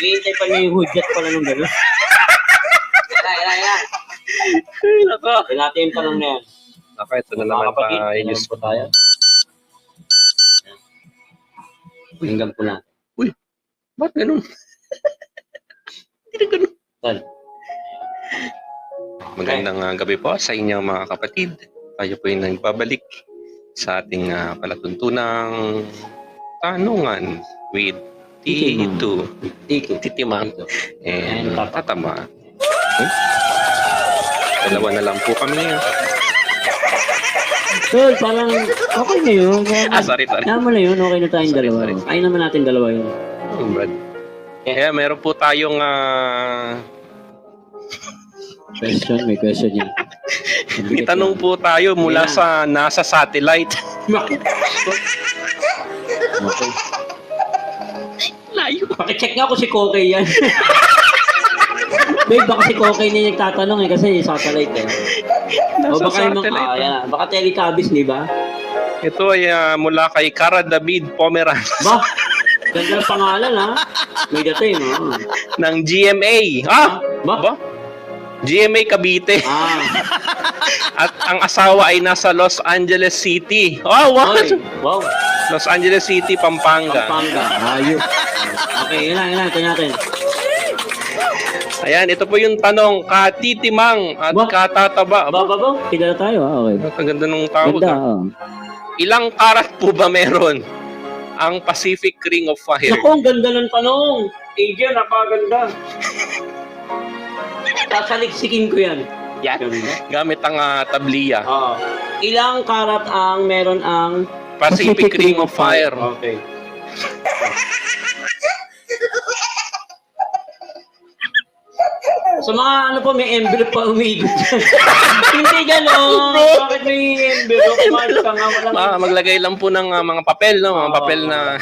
Hihintay pa niya yung hudyat pala nung gano'n. Yan. Ay, nako. Yan natin yung tanong na yan. Nako, ito na naman Kapatid, tayo. tanong po tayo. Tingnan po natin. Uy, ba't ganun? Hindi na ganun. Saan? Magandang gabi po sa inyo mga kapatid. Tayo po yung nagbabalik sa ating palatuntunang tanungan with Tito. Titimang. And Tatama. Dalawa na lang po kami. So, parang okay na yun. Sorry. Tama na yun, okay na tayong dalawa. Sorry. Ay naman natin dalawa yun. Brad. Kaya meron po tayong May question yan. may tanong po tayo mula sa NASA satellite. Okay. Layo. Pakicheck nga kung si Kokey yan. Babe, baka si Kokey na yung nagtatanong kasi satellite eh. O Nasa baka yung satellite. baka Telecabis, di ba? Ito ay mula kay Cara David Pomeran Ba? Ganda ng pangalan ha? May dating ha? ng GMA. Ba? GMA Cavite. At ang asawa ay nasa Los Angeles City. Oh, wow! Oy, wow. Los Angeles City, Pampanga. Ayos. Okay, yun lang. Ito natin. Ayan, ito po yung tanong, katitimang at Ba? katataba. Ba? Kilala tayo ha? Okay. Ang ganda ng tawag. Ganda Ilang karat po ba meron ang Pacific Ring of Fire? Naku, ang ganda ng tanong. Angel, napakaganda. Sasaliksikin ko yan. Yan. Gamit ang tabliya. Ilang karat ang meron ang Pacific Ring of Fire. Okay. So mga ano po, may envelope pa umigot dyan. Hindi gano'n. Bakit may envelope? Mark ka nga, walang... Maglagay lang po ng mga papel, no? Mga papel na...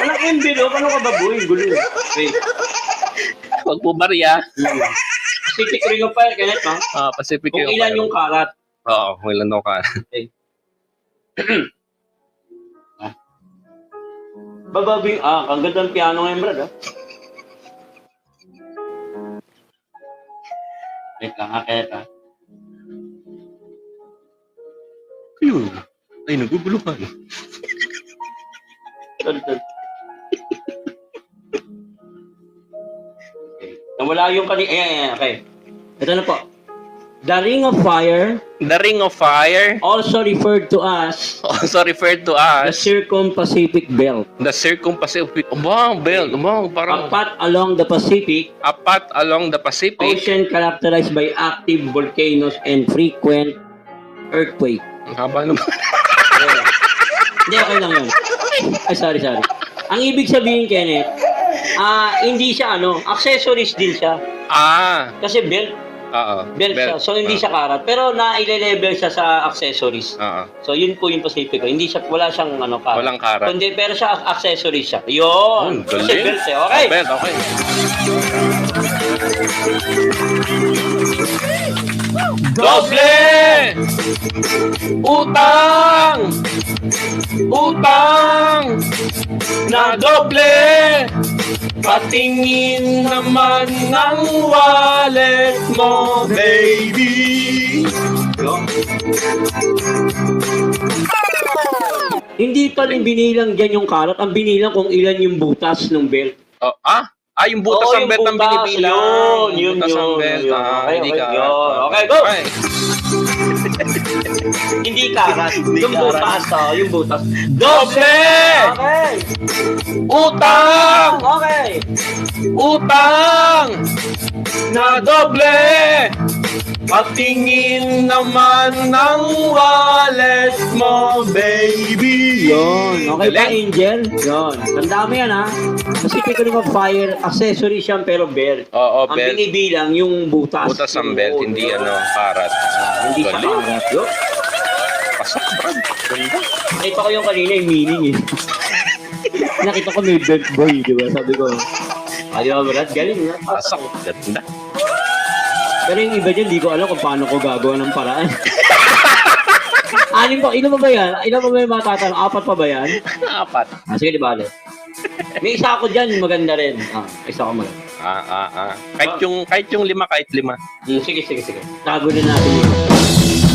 Walang envelope? Ano ka ba, boy? Gulo. Wait. Huwag po barya. Pacific Ring of Fire, ganit, no? Pacific Kung Ring of ilan Fire. yung karat. Oo, kung ilan daw karat. Okay. Bababing, ang ganda ng piano ngayon, Brad, Wait lang, kaya Ayun. Ay, naguguluhan. Tol. Okay. Nawala yung kanina. Okay. Ito na po. The Ring of Fire, The Ring of Fire, also referred to as also referred to the as Circum-Pacific Belt. the Circum-Pacific. Wow, belt. Wow, parang Apat along the Pacific apat along the Pacific. Ocean characterized by active volcanoes and frequent earthquake. Ang haba naman. Hindi, okay lang yun. Ay, sorry. Ang ibig sabihin, Kenneth, hindi siya accessories din siya. Kasi belt siya. So, hindi siya karat. Pero na-level siya sa accessories. So, yun po yung Pacific. Wala siyang karat. Walang karat. Kundi, pero siya accessories siya. Yun. Kasi Galing. belt eh. Okay. Belt, okay. Doble! Utang! Na doble! Patingin naman ng wallet mo, baby! Hindi pa rin binilang dyan yung karat. Ang binilang kung ilan yung butas ng belt. Yung butas ng belt ang binibilang. Yun. Butas ng belt. Hindi ka. Okay, go! Hindi karat. Yung butas. Yung butas. Doble! Okay. Utang! Okay. Utang! Na doble! Patingin naman ng wallet mo, baby! Yun. Okay ba, Galing. Angel? Yun. Tanda mo yan, ha? Pacific Ring of Fire, accessory siyang pero belt. Oo, Ang belt. binibilang yung butas. Butas ng belt, hindi karat. Hindi siya Galing. karat. Yun. Pasok, Brad. Ganda. Nakita ko yung kanina yung meaning eh. Nakita ko may belt boy, di ba? Sabi ko, di ba, Brad? Galing, ha? Pasok. Ganda. Pero yung iba dyan, di ko alam kung paano ko gagawa ng paraan. Anim pa, ilan pa ba yan? Ilan pa ba yung matatanong? 4 pa ba yan? Apat. Sige, di ba? May isa ako dyan, maganda rin. Isa ako maganda. Kahit yung 5, kahit 5. Sige. Tago na natin yun.